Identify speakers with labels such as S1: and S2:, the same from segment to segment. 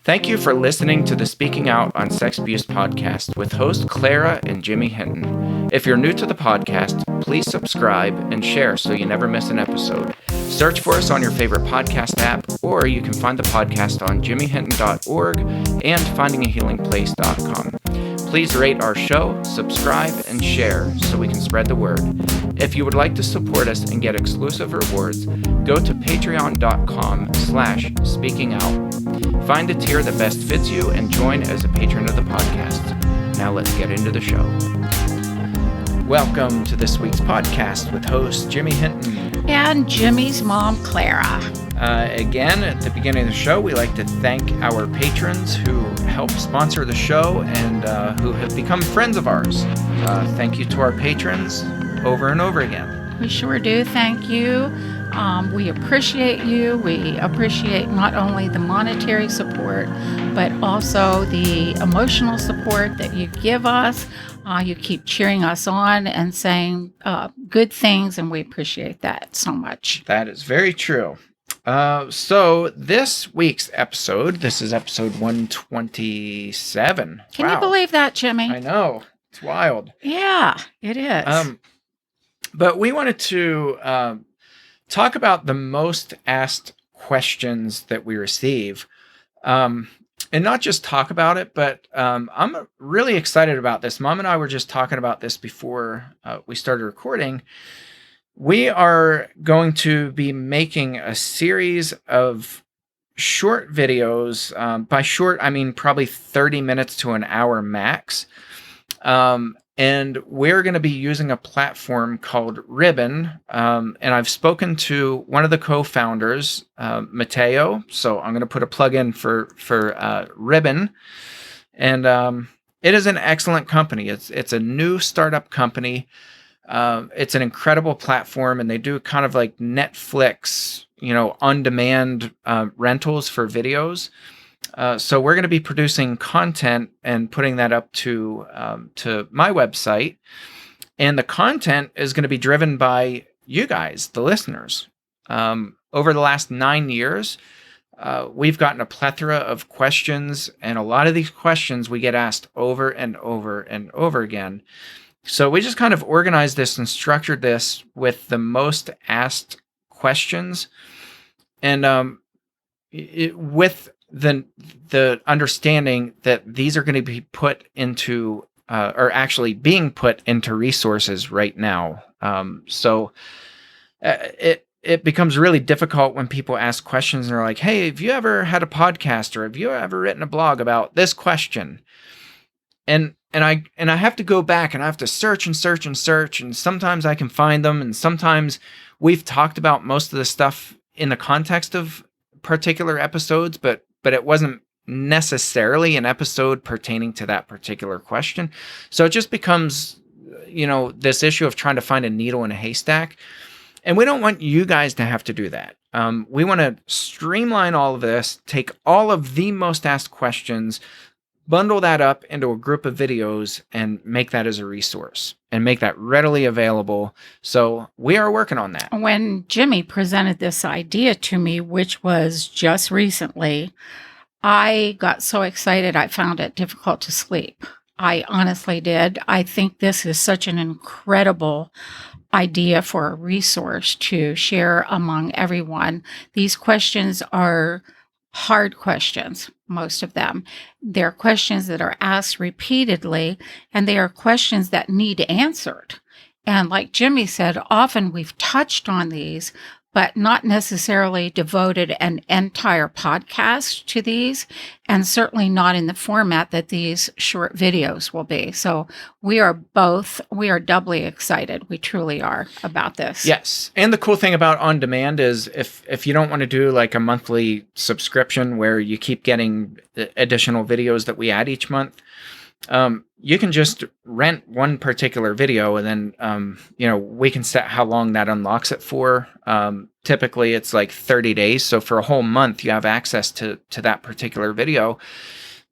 S1: Thank you for listening to the Speaking Out on Sex Abuse podcast with host Clara and Jimmy Hinton. If you're new to the podcast, please subscribe and share so you never miss an episode. Search for us on your favorite podcast app, or you can find the podcast on jimmyhinton.org and findingahealingplace.com. Please rate our show, subscribe, and share so we can spread the word. If you would like to support us and get exclusive rewards, go to patreon.com/speakingout. Find a tier that best fits you and join as a patron of the podcast. Now let's get into the show. Welcome to this week's podcast with host Jimmy Hinton.
S2: And Jimmy's mom, Clara.
S1: Again, at the beginning of the show, we like to thank our patrons who help sponsor the show and who have become friends of ours. Thank you to our patrons over and over again.
S2: We sure do. Thank you. We appreciate you. We appreciate not only the monetary support, but also the emotional support that you give us. You keep cheering us on and saying good things, and we appreciate that so much.
S1: That is very true. So this week's episode, this is episode 127.
S2: Can you believe that, Jimmy?
S1: I know. It's wild.
S2: Yeah, it is.
S1: But we wanted to talk about the most asked questions that we receive. And not just talk about it, but I'm really excited about this. Mom and I were just talking about this before we started recording. We are going to be making a series of short videos. By short, I mean probably 30 minutes to an hour max. And we're going to be using a platform called Ribbon. And I've spoken to one of the co-founders, Mateo. So I'm going to put a plug in for Ribbon. And it is an excellent company. It's a new startup company. It's an incredible platform, and they do kind of like Netflix, on-demand rentals for videos. So we're going to be producing content and putting that up to my website, and the content is going to be driven by you guys, the listeners. Over the last 9 years, we've gotten a plethora of questions, and a lot of these questions we get asked over and over and over again. So we just kind of organized this and structured this with the most asked questions, and with the understanding that these are going to be put into, or actually being put into resources right now. So it becomes really difficult when people ask questions and they're like, "Hey, have you ever had a podcast, or have you ever written a blog about this question?" And I have to go back and I have to search and search and search, and sometimes I can find them, and sometimes we've talked about most of the stuff in the context of particular episodes, but it wasn't necessarily an episode pertaining to that particular question. So it just becomes, this issue of trying to find a needle in a haystack. And we don't want you guys to have to do that. We want to streamline all of this, take all of the most asked questions, bundle that up into a group of videos, and make that as a resource and make that readily available. So we are working on that.
S2: When Jimmy presented this idea to me, which was just recently, I got so excited I found it difficult to sleep. I honestly did. I think this is such an incredible idea for a resource to share among everyone. These questions are hard questions, most of them. They're questions that are asked repeatedly, and they are questions that need answered. And like Jimmy said, often we've touched on these, but not necessarily devoted an entire podcast to these, and certainly not in the format that these short videos will be. So we are doubly excited. We truly are about this.
S1: Yes. And the cool thing about on demand is if you don't want to do like a monthly subscription where you keep getting additional videos that we add each month, you can just rent one particular video, and then, we can set how long that unlocks it for. Typically it's like 30 days. So for a whole month, you have access to that particular video.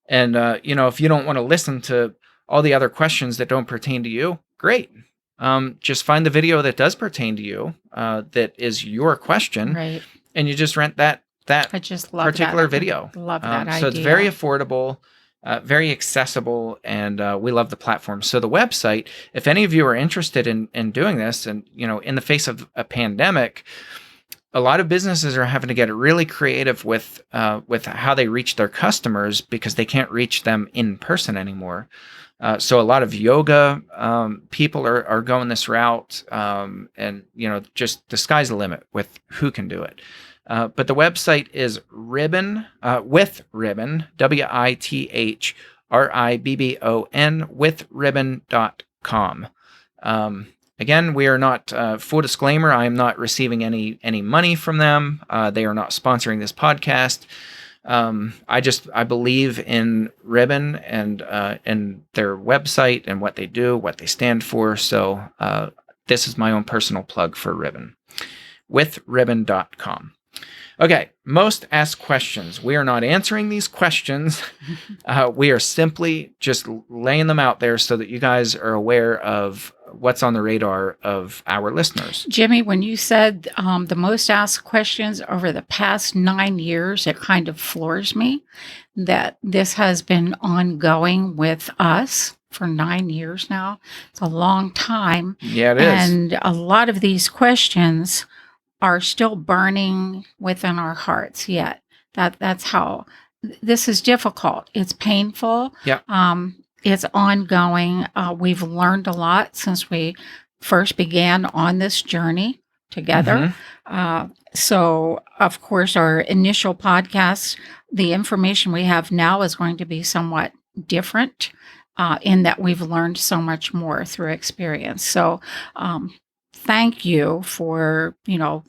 S1: And, if you don't want to listen to all the other questions that don't pertain to you, great. Just find the video that does pertain to you, that is your question.
S2: Right.
S1: And you just rent that that
S2: I just love
S1: particular
S2: that.
S1: video.
S2: Love that
S1: So it's
S2: idea.
S1: very affordable, very accessible, and we love the platform. So the website, if any of you are interested in doing this, and in the face of a pandemic, a lot of businesses are having to get really creative with how they reach their customers because they can't reach them in person anymore. So a lot of yoga people are going this route, and just the sky's the limit with who can do it. But the website is Ribbon, with Ribbon, WITHRIBBON, with ribbon.com. Again, we are not, full disclaimer, I am not receiving any money from them. They are not sponsoring this podcast. I believe in Ribbon and their website and what they do, what they stand for. So this is my own personal plug for Ribbon, with ribbon.com. Okay, most asked questions. We are not answering these questions. We are simply just laying them out there so that you guys are aware of what's on the radar of our listeners.
S2: Jimmy, when you said the most asked questions over the past 9 years, it kind of floors me that this has been ongoing with us for 9 years now. It's a long time.
S1: Yeah, it is.
S2: And a lot of these questions are still burning within our hearts yet. That's how this is difficult. It's painful.
S1: Yeah.
S2: It's ongoing. We've learned a lot since we first began on this journey together. So, of course, our initial podcast, the information we have now is going to be somewhat different in that we've learned so much more through experience. So, thank you for,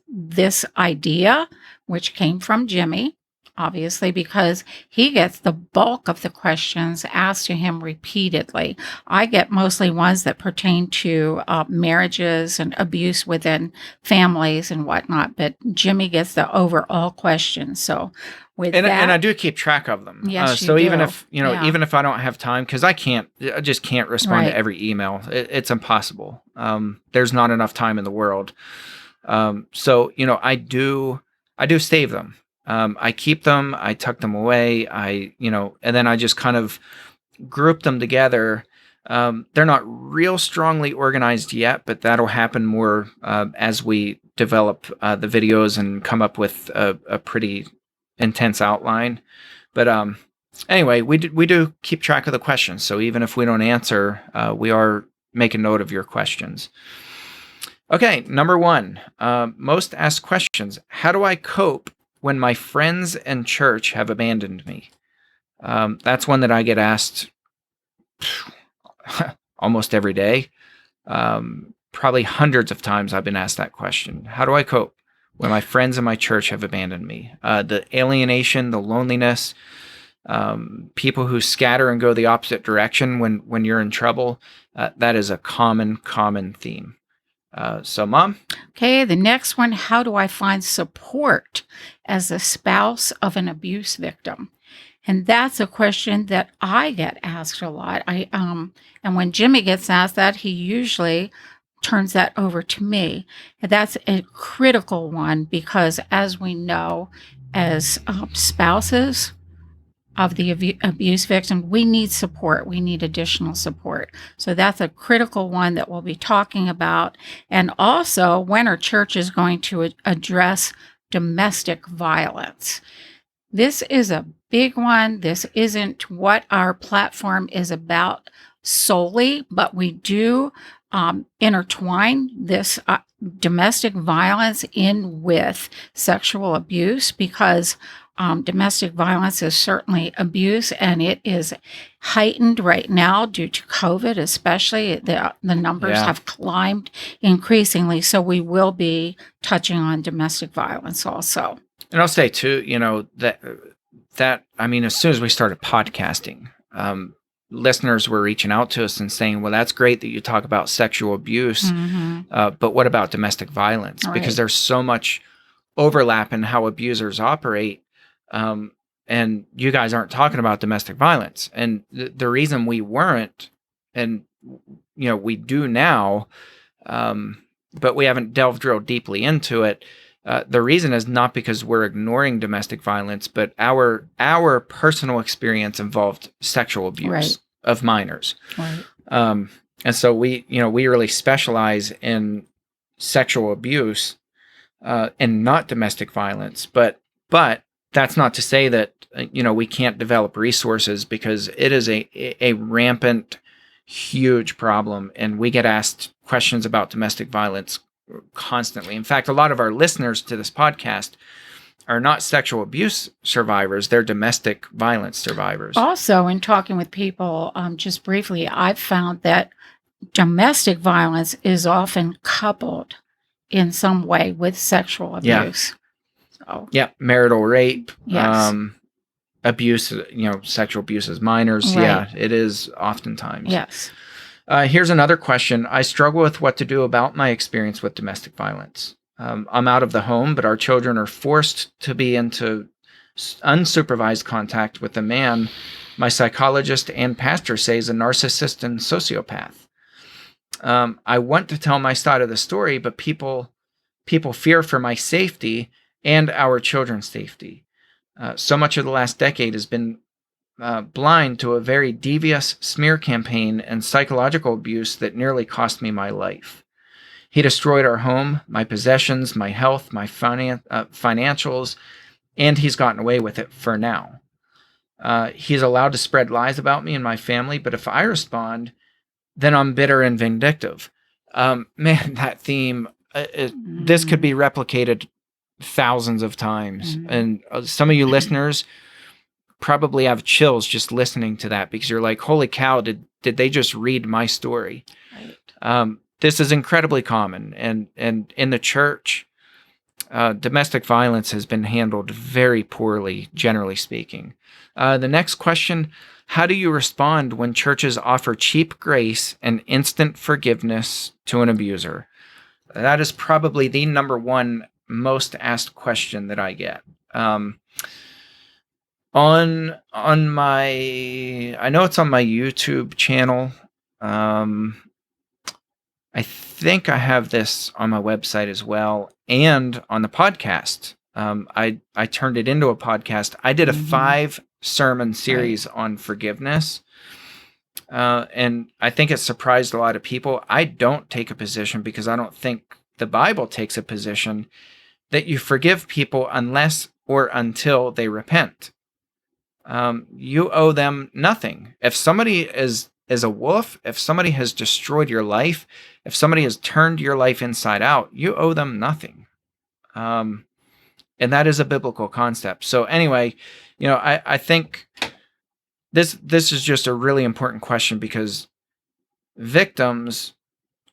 S2: this idea, which came from Jimmy, obviously, because he gets the bulk of the questions asked to him repeatedly. I get mostly ones that pertain to marriages and abuse within families and whatnot, but Jimmy gets the overall questions. So
S1: and I do keep track of them.
S2: Yes,
S1: so
S2: you
S1: even
S2: do.
S1: if even if I don't have time, because I just can't respond
S2: Right.
S1: to every email. It's impossible. There's not enough time in the world. So I do save them. I keep them. I tuck them away. And then I just kind of group them together. They're not real strongly organized yet, but that'll happen more as we develop the videos and come up with a pretty intense outline. But anyway, we do keep track of the questions. So even if we don't answer, we are making note of your questions. Okay, number 1, most asked questions. How do I cope when my friends and church have abandoned me? That's one that I get asked almost every day. Probably hundreds of times I've been asked that question. How do I cope when my friends and my church have abandoned me? The alienation, the loneliness, people who scatter and go the opposite direction when you're in trouble, that is a common theme. So, Mom?
S2: Okay, the next one, how do I find support as a spouse of an abuse victim? And that's a question that I get asked a lot. And when Jimmy gets asked that, he usually turns that over to me. And that's a critical one because, as we know, as spouses of the abuse victim, we need support. We need additional support. So that's a critical one that we'll be talking about. And also, when our church is going to address domestic violence. This is a big one. This isn't what our platform is about solely, but we do intertwine this domestic violence in with sexual abuse because domestic violence is certainly abuse, and it is heightened right now due to COVID, especially. The numbers have climbed increasingly, so we will be touching on domestic violence also.
S1: And I'll say too, that I mean, as soon as we started podcasting, listeners were reaching out to us and saying, well, that's great that you talk about sexual abuse, but what about domestic violence?
S2: Right.
S1: Because there's so much overlap in how abusers operate. And you guys aren't talking about domestic violence. And the reason we weren't, and we do now, but we haven't delved real deeply into it, The reason is not because we're ignoring domestic violence, but our personal experience involved sexual abuse
S2: Right.
S1: of minors.
S2: Right.
S1: And so we really specialize in sexual abuse and not domestic violence. But that's not to say that we can't develop resources, because it is a rampant, huge problem, and we get asked questions about domestic violence constantly. In fact, a lot of our listeners to this podcast are not sexual abuse survivors; they're domestic violence survivors.
S2: Also, in talking with people, just briefly, I've found that domestic violence is often coupled in some way with sexual
S1: Yeah.
S2: abuse. So,
S1: Yeah, marital rape,
S2: yes.
S1: abuse, sexual abuse as minors.
S2: Right.
S1: Yeah, it is oftentimes.
S2: Yes.
S1: Here's another question. I struggle with what to do about my experience with domestic violence. I'm out of the home, but our children are forced to be into unsupervised contact with a man my psychologist and pastor say is a narcissist and sociopath. I want to tell my side of the story, but people fear for my safety and our children's safety. So much of the last decade has been blind to a very devious smear campaign and psychological abuse that nearly cost me my life. He destroyed our home, my possessions, my health, my financials, and he's gotten away with it for now. He's allowed to spread lies about me and my family, but if I respond, then I'm bitter and vindictive. Man, that theme, this could be replicated thousands of times. And some of you listeners probably have chills just listening to that, because you're like, holy cow, did they just read my story?
S2: Right.
S1: This is incredibly common. And in the church, domestic violence has been handled very poorly, generally speaking. The next question: how do you respond when churches offer cheap grace and instant forgiveness to an abuser? That is probably the number one most asked question that I get. On my, I know it's on my YouTube channel. I think I have this on my website as well, and on the podcast. I turned it into a podcast. I did a 5-sermon series on forgiveness. And I think it surprised a lot of people. I don't take a position, because I don't think the Bible takes a position that you forgive people unless or until they repent. You owe them nothing. If somebody is a wolf, if somebody has destroyed your life, if somebody has turned your life inside out, you owe them nothing. And that is a biblical concept. So anyway, I think this is just a really important question, because victims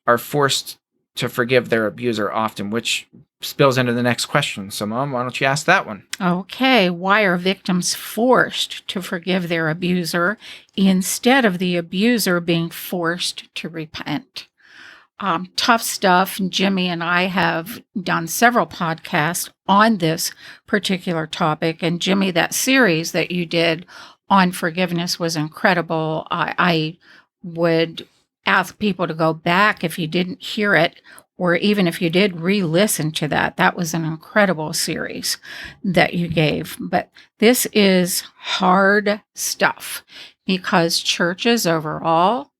S1: are forced to forgive their abuser often, which spills into the next question. So, Mom, why don't you ask that one?
S2: Okay. Why are victims forced to forgive their abuser instead of the abuser being forced to repent? Tough stuff. Jimmy and I have done several podcasts on this particular topic. And Jimmy, that series that you did on forgiveness was incredible. I would ask people to go back if you didn't hear it, or even if you did, re-listen to that. That was an incredible series that you gave. But this is hard stuff, because churches overall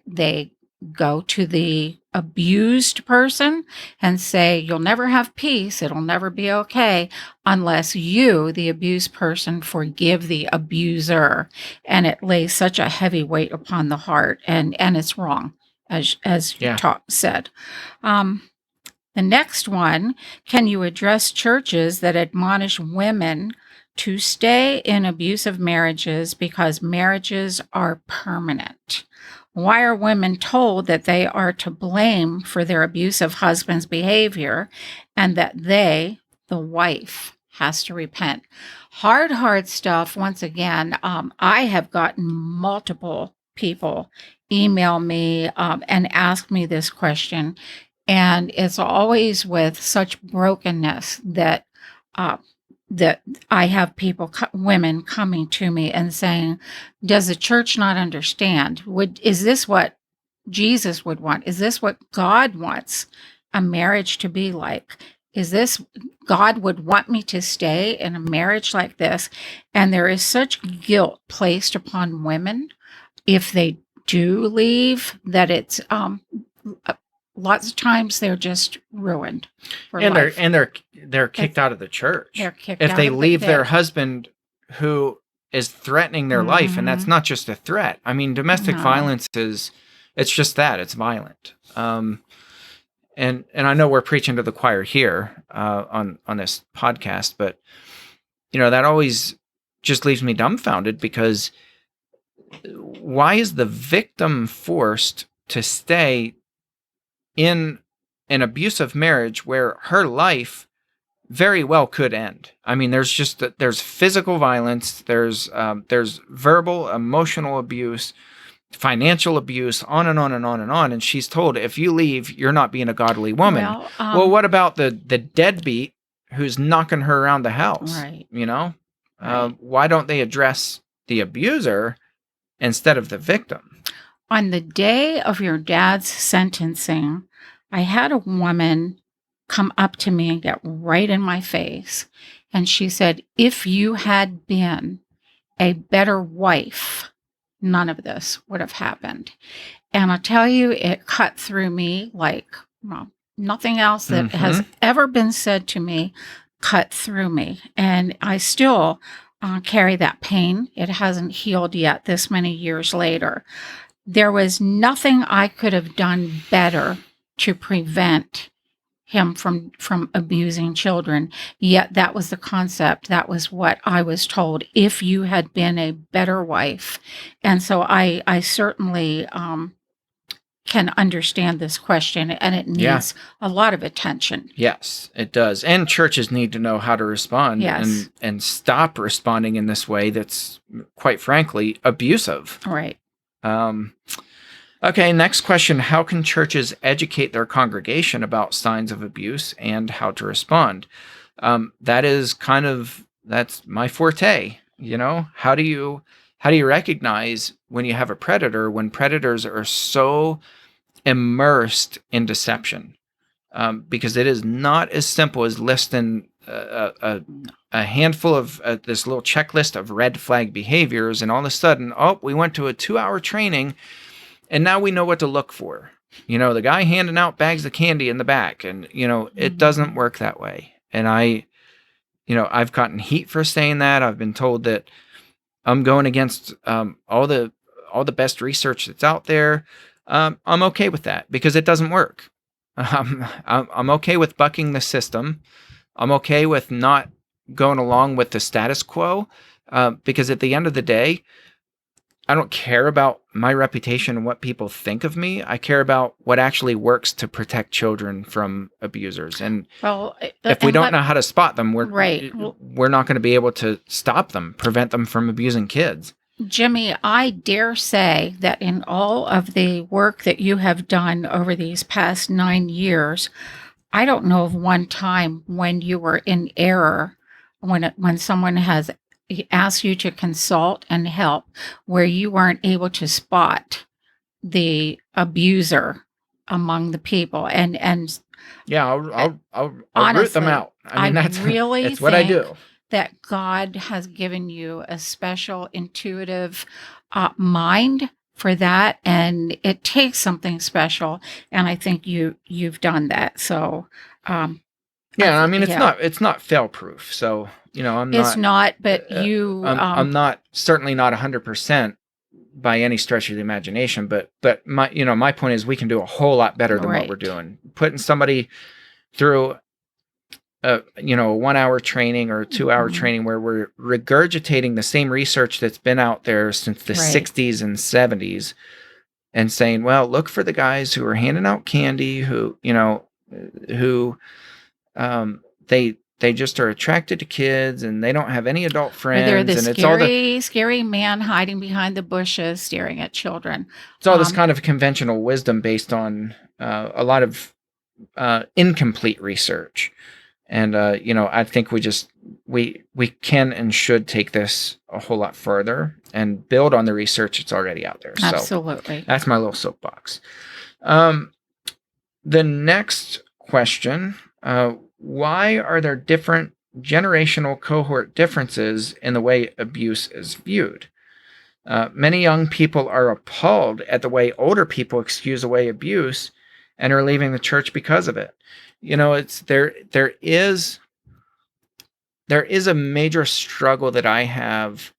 S2: they go to the abused person and say, you'll never have peace, it'll never be okay unless you, the abused person, forgive the abuser. And it lays such a heavy weight upon the heart, and it's wrong, as you said. The next one: can you address churches that admonish women to stay in abusive marriages because marriages are permanent? Why are women told that they are to blame for their abusive husband's behavior, and that they, the wife, has to repent? Hard stuff. Once again, I have gotten multiple people email me and ask me this question, and it's always with such brokenness that I have people, women, coming to me and saying, does the church not understand? Is this what Jesus would want? Is this what God wants a marriage to be like? is this God would want me to stay in a marriage like this? And there is such guilt placed upon women if they do leave that it's uh, lots of times they're just ruined for
S1: And
S2: life.
S1: they're kicked out of the church.
S2: They're kicked
S1: If
S2: out
S1: they
S2: of the
S1: leave their
S2: pit.
S1: husband who is threatening their life, and that's
S2: Mhm.
S1: not just a threat. I mean, domestic
S2: No.
S1: violence it's just that, it's violent. And I know we're preaching to the choir here on this podcast, but that always just leaves me dumbfounded, because why is the victim forced to stay in an abusive marriage where her life very well could end? I mean, there's physical violence, there's verbal, emotional abuse, financial abuse, on and on and on and on. And she's told, if you leave, you're not being a godly woman. Well, what about the deadbeat who's knocking her around the house?
S2: Right.
S1: Right. Why don't they address the abuser instead of the victim?
S2: On the day of your dad's sentencing, I had a woman come up to me and get right in my face. And she said, if you had been a better wife, none of this would have happened. And I tell you, it cut through me like nothing else that has ever been said to me cut through me. And I still carry that pain. It hasn't healed yet this many years later. There was nothing I could have done better to prevent him from abusing children. Yet that was the concept. That was what I was told. If you had been a better wife. And so I certainly can understand this question, and it needs a lot of attention.
S1: Yes, it does. And churches need to know how to respond and stop responding in this way that's, quite frankly, abusive.
S2: Right.
S1: Okay, next question. How can churches educate their congregation about signs of abuse and how to respond? That's my forte. How do you recognize when you have a predator, when predators are so immersed in deception? Because it is not as simple as listing a handful of this little checklist of red flag behaviors, and all of a sudden, we went to a 2-hour training, and now we know what to look for. The guy handing out bags of candy in the back, and it doesn't work that way. And I've gotten heat for saying that. I've been told that I'm going against all the best research that's out there. I'm okay with that because it doesn't work. I'm okay with bucking the system. I'm okay with not going along with the status quo because at the end of the day, I don't care about my reputation and what people think of me. I care about what actually works to protect children from abusers. And if we don't know how to spot them, we're not going to be able to stop them, prevent them from abusing kids.
S2: Jimmy, I dare say that in all of the work that you have done over these past 9 years, I don't know of one time when you were in error, when someone has asked you to consult and help, where you weren't able to spot the abuser among the people. And
S1: I'll
S2: honestly,
S1: root them out. I mean, that's what I do.
S2: That God has given you a special intuitive mind for that, and it takes something special. And I think you've done that. So,
S1: it's not fail proof. So I'm not.
S2: It's not, but
S1: I'm not certainly not 100% by any stretch of the imagination. But my point is, we can do a whole lot better than what we're doing. Putting somebody through a 1-hour training or a 2-hour training where we're regurgitating the same research that's been out there since the 60s and 70s and saying, well, look for the guys who are handing out candy, who they just are attracted to kids and they don't have any adult friends.
S2: They're the
S1: and
S2: scary man hiding behind the bushes staring at children.
S1: It's all this kind of conventional wisdom based on a lot of incomplete research. And, I think we can and should take this a whole lot further and build on the research that's already out there.
S2: Absolutely.
S1: So that's my little soapbox. The next question, why are there different generational cohort differences in the way abuse is viewed? Many young people are appalled at the way older people excuse away abuse and are leaving the church because of it. It's there is a major struggle that I have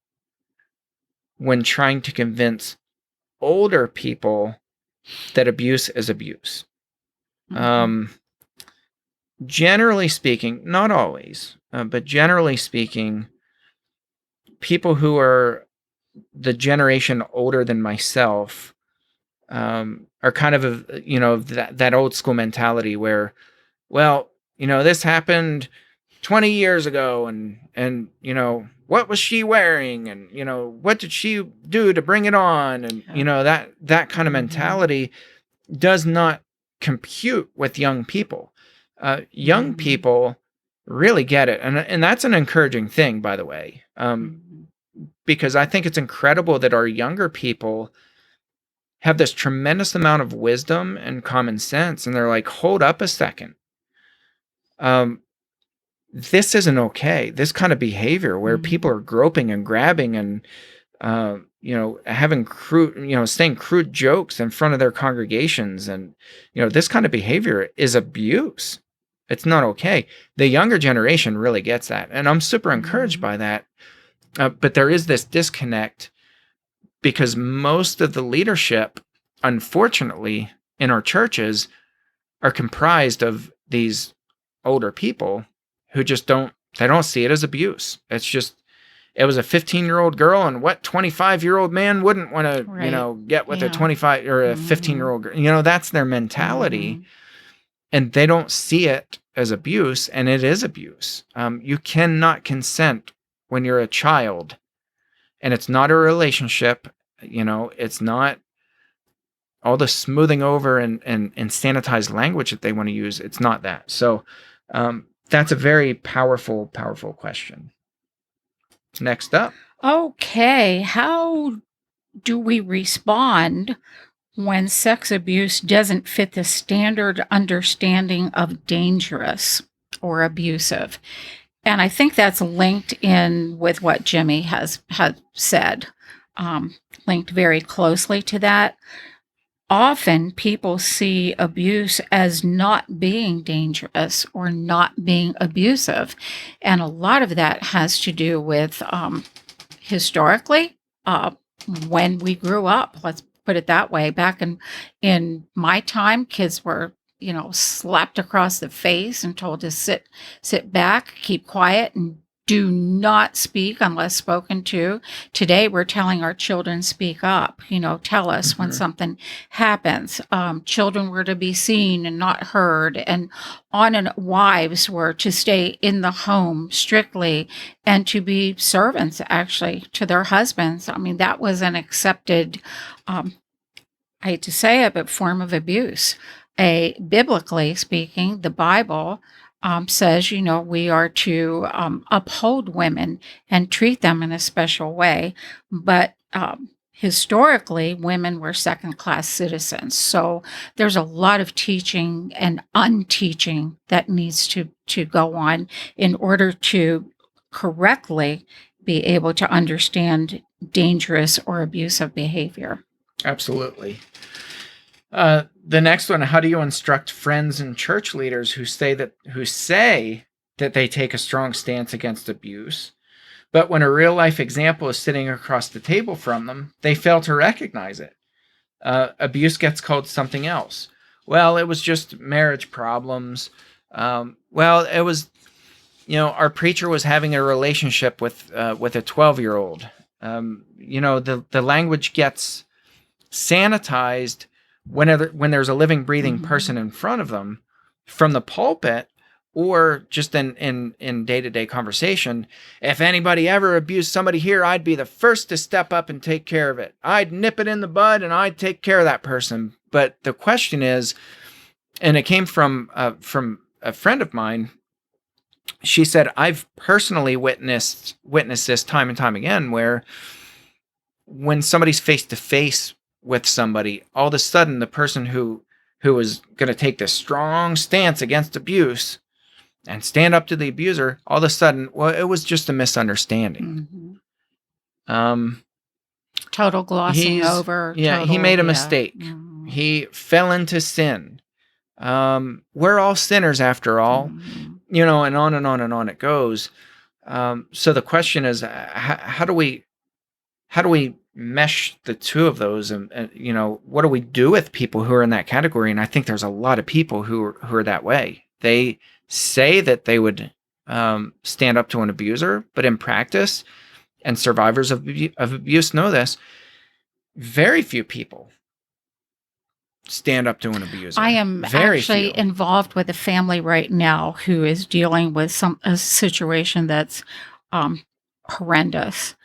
S1: when trying to convince older people that abuse is abuse.
S2: Mhm.
S1: Generally speaking, not always, but generally speaking, people who are the generation older than myself are kind of that old school mentality where, well, this happened 20 years ago, and what was she wearing, and what did she do to bring it on, and
S2: Yeah.
S1: that kind of
S2: Mhm.
S1: mentality does not compute with young people. Young
S2: Mhm.
S1: people really get it, and that's an encouraging thing, by the way,
S2: Mhm.
S1: because I think it's incredible that our younger people have this tremendous amount of wisdom and common sense, and they're like, hold up a second. Um, this isn't okay. This kind of behavior where people
S2: Mhm.
S1: are groping and grabbing and having crude, saying crude jokes in front of their congregations, and this kind of behavior is abuse. It's not okay. The younger generation really gets that, and I'm super encouraged
S2: Mhm.
S1: by that. But there is this disconnect because most of the leadership, unfortunately, in our churches are comprised of these older people who just don't see it as abuse. It's just it was a 15-year-old girl, and what 25-year-old man wouldn't want to,
S2: Right.
S1: get with a
S2: Yeah.
S1: 25 or a
S2: Mhm.
S1: 15-year-old girl. That's their mentality,
S2: Mhm.
S1: and they don't see it as abuse, and it is abuse. You cannot consent when you're a child, and it's not a relationship. It's not all the smoothing over and sanitized language that they want to use. It's not that. So that's a very powerful question. Next up.
S2: Okay. How do we respond when sex abuse doesn't fit the standard understanding of dangerous or abusive? And I think that's linked in with what Jimmy has said, um, linked very closely to that. Often people see abuse as not being dangerous or not being abusive. And a lot of that has to do with historically, uh, when we grew up, let's put it that way. Back in my time, kids were, slapped across the face and told to sit back, keep quiet, and do not speak unless spoken to. Today, we're telling our children, speak up, tell us when
S1: Mhm.
S2: something happens. Children were to be seen and not heard, and on and wives were to stay in the home strictly and to be servants actually to their husbands. I mean, that was an accepted, um, I hate to say it, but form of abuse. Biblically speaking, the Bible says, we are to uphold women and treat them in a special way. But historically, women were second class citizens. So there's a lot of teaching and unteaching that needs to go on in order to correctly be able to understand dangerous or abusive behavior.
S1: Absolutely. The next one: how do you instruct friends and church leaders who say that they take a strong stance against abuse, but when a real life example is sitting across the table from them, they fail to recognize it? Abuse gets called something else. Well, it was just marriage problems. Well, it was, our preacher was having a relationship with a 12-year-old. The language gets sanitized when there's a living, breathing person
S2: Mhm.
S1: in front of them from the pulpit, or just in day-to-day conversation. If anybody ever abused somebody here, I'd be the first to step up and take care of it. I'd nip it in the bud and I'd take care of that person. But the question is, and it came from a friend of mine. She said, I've personally witnessed this time and time again, where when somebody's face to face with somebody, all of a sudden the person who was going to take this strong stance against abuse and stand up to the abuser, all of a sudden, well, it was just a misunderstanding.
S2: Total glossing over.
S1: He made a mistake. He fell into sin. We're all sinners after all, and on and on and on it goes. So the question is, how do we mesh the two of those, and what do we do with people who are in that category? And I think there's a lot of people who are that way. They say that they would stand up to an abuser, but in practice, and survivors of abuse know this, very few people stand up to an abuser.
S2: I am actually involved with a family right now who is dealing with a situation that's horrendous,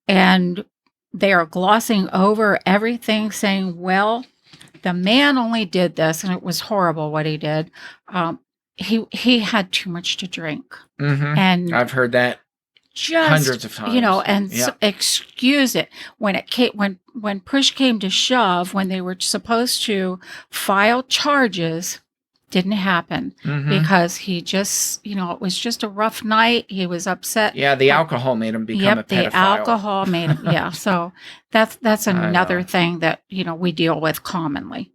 S2: and they are glossing over everything, saying, well, the man only did this and it was horrible what he did. He had too much to drink. And
S1: I've heard that hundreds of times.
S2: Excuse it. When push came to shove, when they were supposed to file charges, didn't happen because he just, it was just a rough night. He was upset.
S1: Yeah, the alcohol made him become a pedophile.
S2: The alcohol made him. Yeah, so that's another thing that we deal with commonly.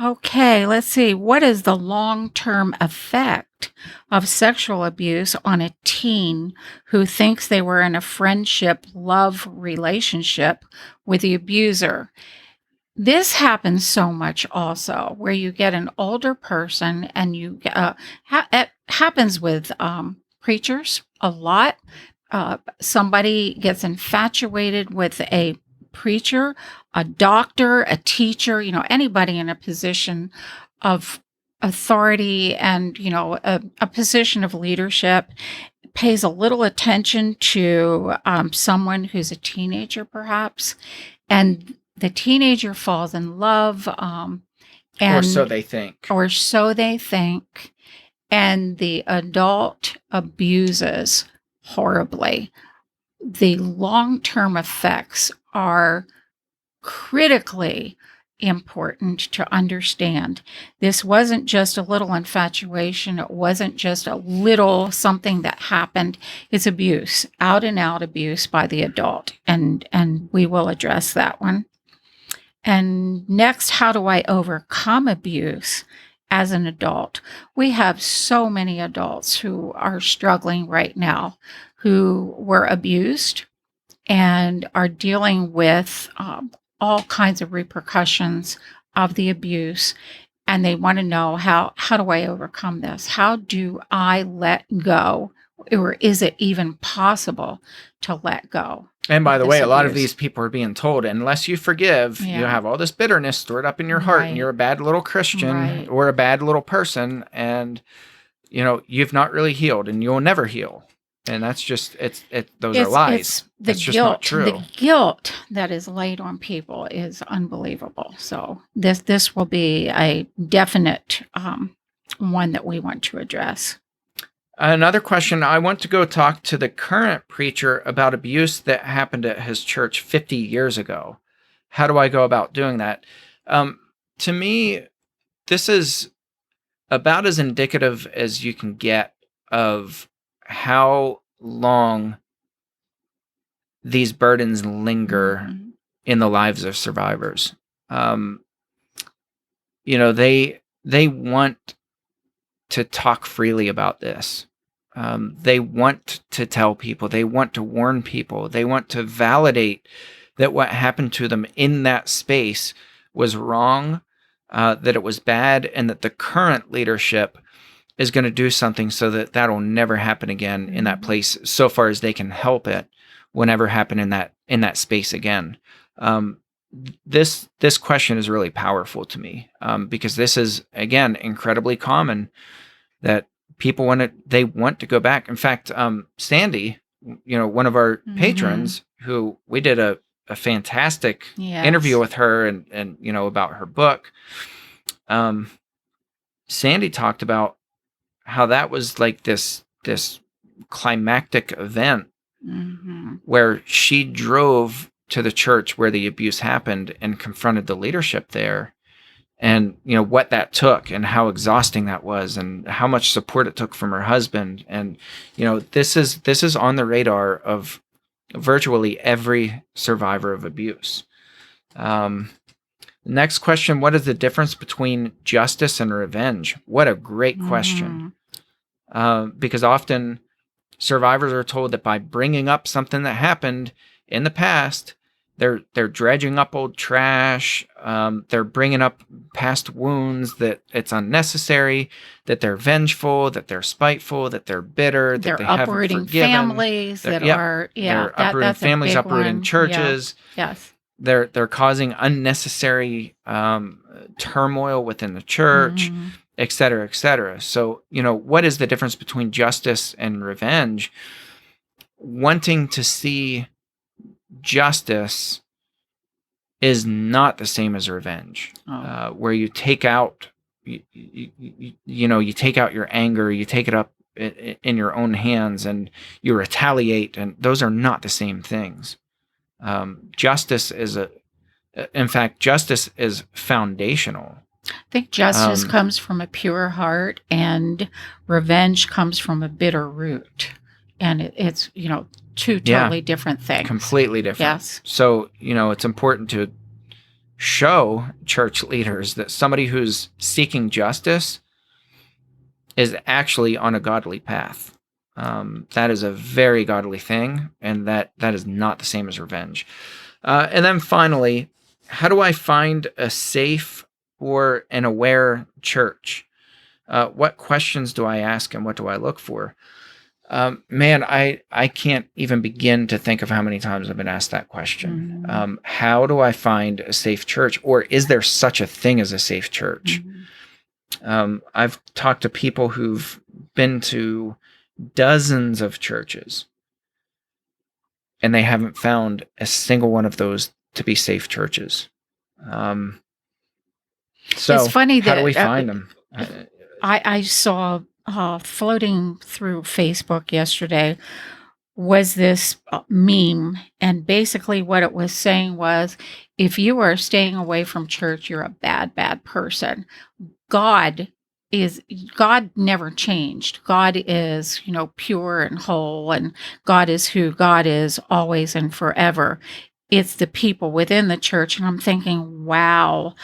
S2: Okay, let's see. What is the long-term effect of sexual abuse on a teen who thinks they were in a friendship, love relationship with the abuser? This happens so much also, where you get an older person, and it happens with preachers a lot. Somebody gets infatuated with a preacher, a doctor, a teacher, anybody in a position of authority and, a position of leadership, pays a little attention to someone who's a teenager perhaps, and the teenager falls in love,
S1: or so they think.
S2: And the adult abuses horribly. The long-term effects are critically important to understand. This wasn't just a little infatuation. It wasn't just a little something that happened. It's abuse, out and out abuse by the adult. And we will address that one. And next, how do I overcome abuse as an adult? We have so many adults who are struggling right now, who were abused and are dealing with all kinds of repercussions of the abuse. And they want to know, how do I overcome this? How do I let go? Or is it even possible to let go?
S1: And by the way, a lot of these people are being told, unless you forgive, you have all this bitterness stored up in your heart, and you're a bad little Christian or a bad little person, and you've not really healed, and you'll never heal. And that's just those are lies. That's just not true.
S2: The guilt that is laid on people is unbelievable. So this will be a definite one that we want to address.
S1: Another question, I want to go talk to the current preacher about abuse that happened at his church 50 years ago. How do I go about doing that? To me, this is about as indicative as you can get of how long these burdens linger in the lives of survivors. They want to talk freely about this. They want to tell people. They want to warn people. They want to validate that what happened to them in that space was wrong, that it was bad, and that the current leadership is going to do something so that that'll never happen again in that place, so far as they can help it, will never happen in that space again. This question is really powerful to me, because this is, again, incredibly common that people want to go back. In fact, Sandy, one of our patrons, who we did a fantastic interview with her and about her book. Sandy talked about how that was like this climactic event where she drove to the church where the abuse happened and confronted the leadership there and what that took and how exhausting that was and how much support it took from her husband. And this is on the radar of virtually every survivor of abuse. Next question: what is the difference between justice and revenge? What a great question. Because often survivors are told that by bringing up something that happened in the past, they're dredging up old trash. They're bringing up past wounds, that it's unnecessary, that they're vengeful, that they're spiteful, that they're bitter,
S2: They're
S1: that they haven't
S2: uprooting
S1: forgiven.
S2: families
S1: They're uprooting
S2: that's a
S1: families,
S2: big
S1: uprooting
S2: one.
S1: churches.
S2: Yeah. Yes.
S1: They're causing unnecessary turmoil within the church, et cetera, et cetera. So, what is the difference between justice and revenge? Wanting to see justice is not the same as revenge, where you take out, you take out your anger, you take it up in your own hands, and you retaliate, and those are not the same things. Justice is justice is foundational.
S2: I think justice comes from a pure heart, and revenge comes from a bitter root. And it's, two totally different things.
S1: Completely different.
S2: Yes.
S1: So, it's important to show church leaders that somebody who's seeking justice is actually on a godly path. That is a very godly thing, and that is not the same as revenge. And then finally, how do I find a safe or an aware church? What questions do I ask, and what do I look for? Man, I can't even begin to think of how many times I've been asked that question. How do I find a safe church, or is there such a thing as a safe church? I've talked to people who've been to dozens of churches, and they haven't found a single one of those to be safe churches. So
S2: it's funny
S1: how
S2: that
S1: do we find them?
S2: I saw floating through Facebook yesterday was this meme, and basically what it was saying was, if you are staying away from church, you're a bad person. God never changed. God is, pure and whole, and God is who God is always and forever. It's the people within the church. And I'm thinking, wow,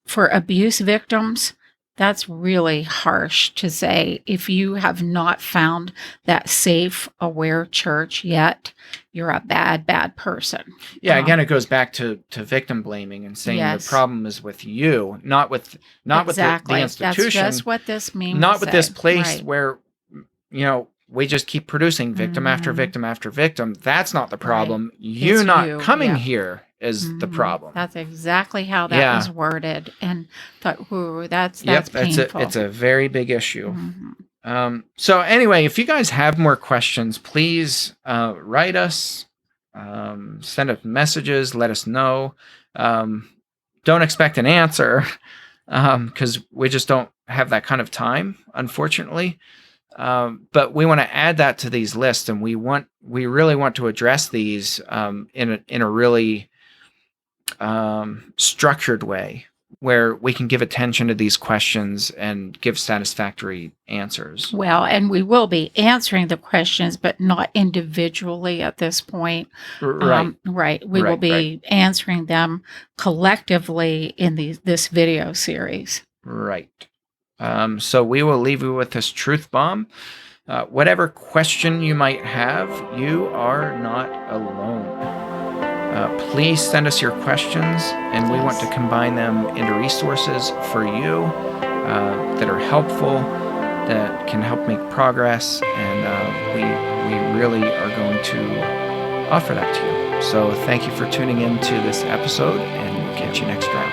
S2: for abuse victims, that's really harsh to say. If you have not found that safe, aware church yet, you're a bad person.
S1: Yeah, again, it goes back to victim blaming and saying the problem is with you, not with the institution.
S2: That's just what this means.
S1: Not with this place where, we just keep producing victim after victim after victim. That's not the problem. You not coming here is the problem.
S2: That's exactly how that was worded, and thought, "Ooh, that's painful."
S1: It's a very big issue. So anyway, if you guys have more questions, please write us, send us messages, let us know. Don't expect an answer because we just don't have that kind of time, unfortunately. But we want to add that to these lists, and we really want to address these in a really structured way, where we can give attention to these questions and give satisfactory answers.
S2: Well, and we will be answering the questions, but not individually at this point.
S1: Right.
S2: We will be answering them collectively in this video series.
S1: Right. So we will leave you with this truth bomb. Whatever question you might have, you are not alone. Please send us your questions, and we want to combine them into resources for you that are helpful, that can help make progress, and we really are going to offer that to you. So thank you for tuning in to this episode, and we'll catch you next round.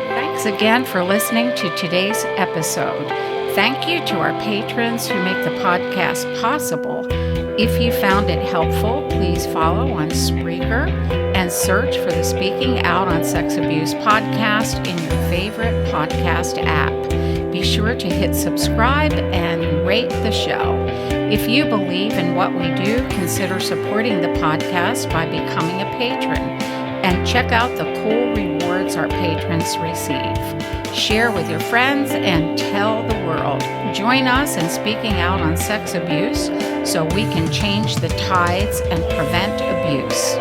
S2: Thanks again for listening to today's episode. Thank you to our patrons who make the podcast possible. If you found it helpful, please follow on Spreaker and search for the Speaking Out on Sex Abuse podcast in your favorite podcast app. Be sure to hit subscribe and rate the show. If you believe in what we do, consider supporting the podcast by becoming a patron. and check out the cool rewards our patrons receive. Share with your friends and tell the world. Join us in speaking out on sex abuse so we can change the tides and prevent abuse.